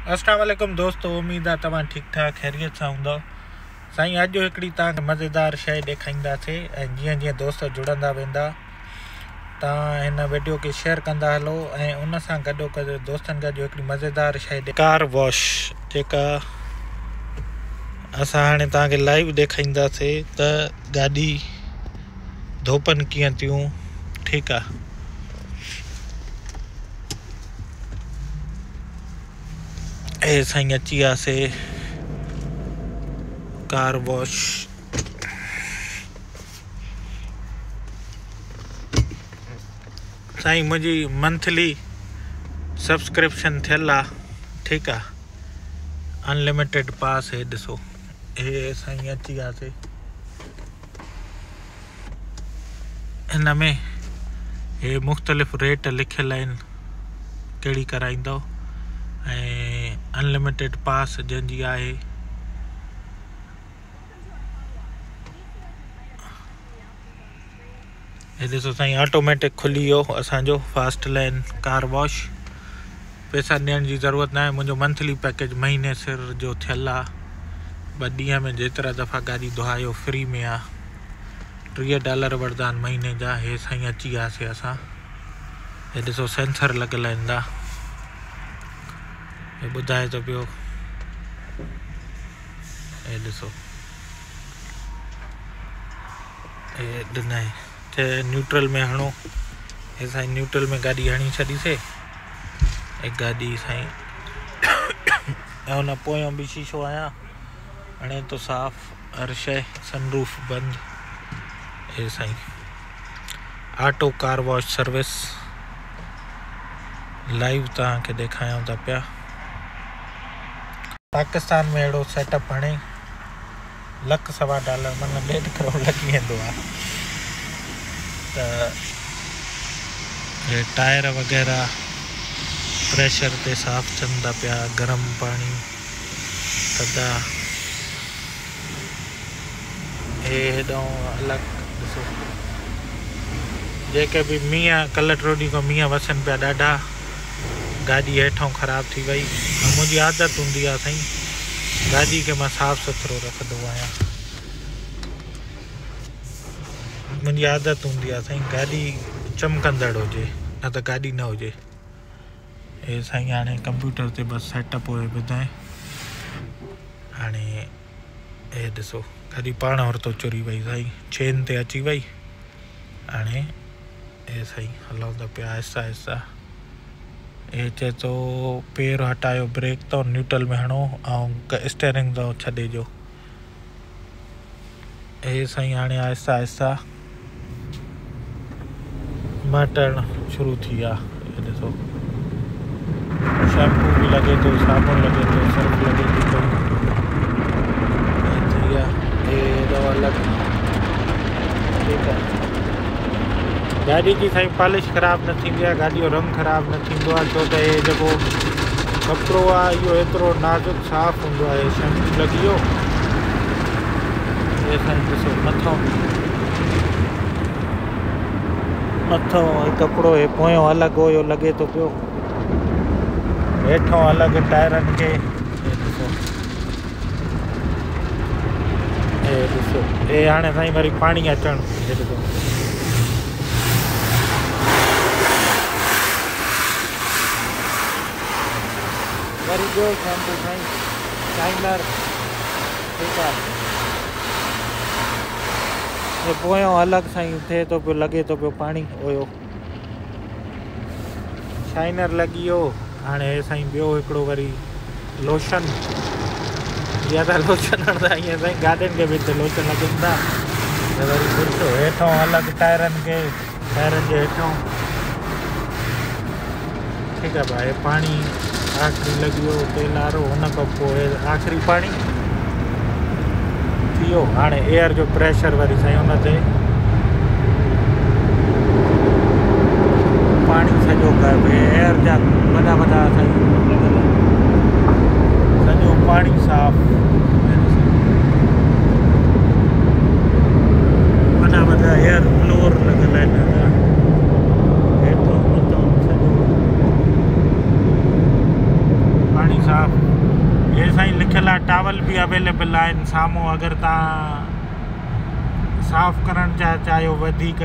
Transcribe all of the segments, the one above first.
अस्सलाम वालेकुम दोस्तों, उम्मीद है तव्हां ठीक ठाक खैरियत सां हूंदव। साईं अॼु हिकिड़ी तव्हांखे मज़ेदार शइ ॾेखारींदासीं ऐं जीअं जीअं दोस्त जुड़ंदा वेंदा तव्हां हिन वीडियो खे शेयर कंदा हलो ऐं उन सां गॾो गॾु दोस्तनि गॾु हिकिड़ी मज़ेदार शइ कार वॉश जेका असां हाणे तव्हांखे लाइव ॾेखारींदासीं त गाॾी धोपनि कीअं थियूं। ठीकु आहे, ए साईं अची वियासीं कार वॉश। साईं मुंहिंजी मंथली सब्सक्रिप्शन थियल आहे। ठीकु आहे, अनलिमिटेड पास हे ॾिसो, हे साईं अची वियासीं। हिन में हे मुख़्तलिफ़ रेट लिखियल आहिनि, कहिड़ी कराईंदव ऐं अनलिमिटेड पास जंहिंजी आहे। हे ॾिसो साईं, ऑटोमेटिक खुली वियो असांजो फास्ट लाइन कार वॉश। पैसा ॾियण जी ज़रूरत न आहे। मुंहिंजो मंथली पैकेज महीने सिर जो थियल आहे। ॿ ॾींहं में जेतिरा दफ़ा गाॾी धोआयो फ्री में आहे। $30 वठंदा आहिनि महीने जा। हे साईं अची वियासीं असां। हे ॾिसो सेंसर लॻियल आहिनि था, हे ॿुधाए थो पियो। हे ॾिसो, हे ॾिनई चए न्यूट्रल में हणो। हे साईं न्यूट्रल में गाॾी हणी छॾीसीं। हे गाॾी साईं ऐं हुन पोयों बि शीशो आहियां हणे तो साफ़ हर शइ, सनरूफ बंदि। हे साईं auto car wash service live तव्हांखे ॾेखारियूं था पिया। पाकिस्तान में अहिड़ो सेटअप हाणे $1.25 माना $1.5 करोड़ लॻी वेंदो आहे। त हे टायर वग़ैरह प्रेशर ते साफ़ थियनि था पिया, गरम पाणी थधा। हे हेॾो अलॻि ॾिसो, जेके बि मींहं कल्ह ट्रोॾींहं खां मींहं वसनि पिया ॾाढा, गाॾी हेठां ख़राबु थी वई। मुंहिंजी आदत हूंदी आहे साईं, गाॾी खे मां साफ़ु सुथिरो रखंदो आहियां। मुंहिंजी आदत हूंदी आहे साईं, गाॾी चमकंदड़ हुजे, न त गाॾी न हुजे। हे साईं हाणे कंप्यूटर ते बसि सेटअप हुयो ॿुधाए। हाणे हे ॾिसो, गाॾी पाण वरितो चुरी वई साईं, चेन ते अची वई। हाणे हे साईं हलूं था पिया आहिस्ता आहिस्ता। हे चए थो पेर हटायो, ब्रेक तो न्यूट्रल में हणो ऐं स्टेयरिंग तो छॾे ॾियो। हे साईं हाणे आहिस्ता आहिस्ता मटणु शुरू थी विया। हे ॾिसो, शैम्पू भी लगे तो, साबुन लगे तो, सर्फ लगे थी विया। हे एॾो अलॻि। ठीकु आहे, गाॾी जी साईं पॉलिश ख़राबु न थींदी आहे, गाॾी जो रंग ख़राबु न थींदो आहे, छो त हे जेको कपिड़ो आहे इहो एतिरो नाज़ुक साफ़ु हूंदो आहे। शैम्पू लॻी वियो। हे साईं ॾिसो, मथों कपिड़ो हे पोयों अलॻि हुयो लॻे थो पियो, हेठों अलॻि टायरनि खे। हे ॾिसो, हे हाणे साईं वरी पाणी अचणु। हे ॾिसो, वरी ॿियो शैम्पू साईं, शाइनर। ठीकु आहे, हे पोयों अलॻि साईं थिए थो पियो, लॻे थो पियो पाणी हुयो। शाइनर लॻी वियो। हाणे हे साईं ॿियो हिकिड़ो वरी लोशन। या त लोशन हणंदा ईअं साईं, गाॾियुनि खे बि हिते लोशन लॻनि था। त वरी ॾिसो हेठों अलॻि टायरनि खे, टायरनि जे हेठों। ठीकु आहे भाई, पाणी आख़िरी लॻी वियो तेल वारो। हुन खां पोइ आख़िरी पाणी थी वियो। हाणे एयर जो प्रेशर वरी साईं हुन ते पाणी सॼो एयर जा वॾा वॾा साईं लॻल, सॼो पाणी साफ़। वॾा वॾा एयर ब्लोअर लॻल आहिनि, हेठों मथां सॼो पाणी साफ़। ये साईं लिखियल आहे टावल भी अवेलेबल आहिनि साम्हूं, अगरि तव्हां साफ़ करणु चाहियो वधीक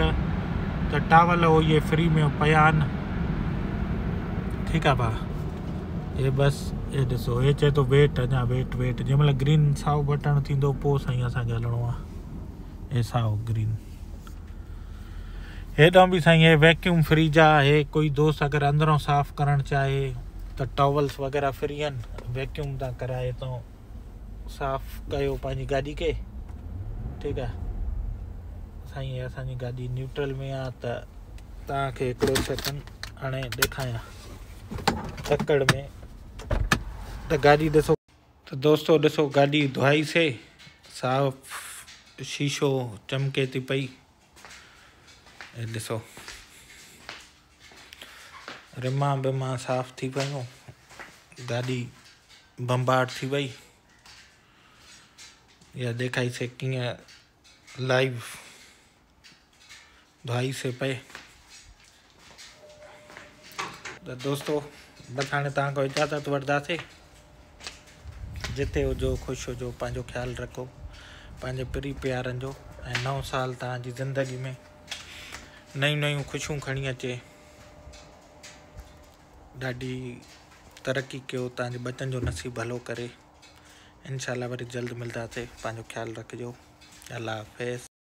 त टावल ये फ्री में पिया आहिनि। ठीकु आहे भाउ। ये बसि ये ॾिसो, हे चए थो वेट, अञा वेट जंहिं महिल ग्रीन साओ बटण थींदो पोइ साईं असांखे हलणो आहे। हे साओ ग्रीन हेॾां बि साईं हे वैक्यूम फ्री जा। हे कोई दोस्त अगरि अंदरों साफ़ करणु चाहे त टॉवल्स वग़ैरह फ्री आहिनि, वैक्यूम तव्हां कराए थो साफ़ कयो पंहिंजी गाॾी खे। ठीकु आहे साईं। हे असांजी गाॾी न्यूट्रल में आहे त तव्हांखे हिकिड़ो सेकंड हाणे ॾेखारियां तकड़ में त गाॾी ॾिसो। त दोस्तो ॾिसो गाॾी धोईसीं, साफ़ शीशो चमके थी पई। हे ॾिसो रिमा बिमा साफ़ थी पियूं, गाॾी बम्बाट थी वई। या ॾेखारीसीं कीअं लाइव धोईसीं पए। त दोस्तो बसि हाणे तव्हां खां इजाज़त वठंदासीं। जिते हुजो ख़ुशि हुजो, पंहिंजो ख़्यालु रखो, पंहिंजे प्री प्यारनि जो। ऐं नओं साल तव्हांजी ज़िंदगी में नयूं ख़ुशियूं खणी अचे, ॾाढी तरक़ी कयो, तव्हांजे बचनि जो नसीब भलो करे। इंशाल्लाह वरी जल्द मिलंदासीं। पंहिंजो ख़्यालु रखिजो। अल्लाह हाफ़िज़।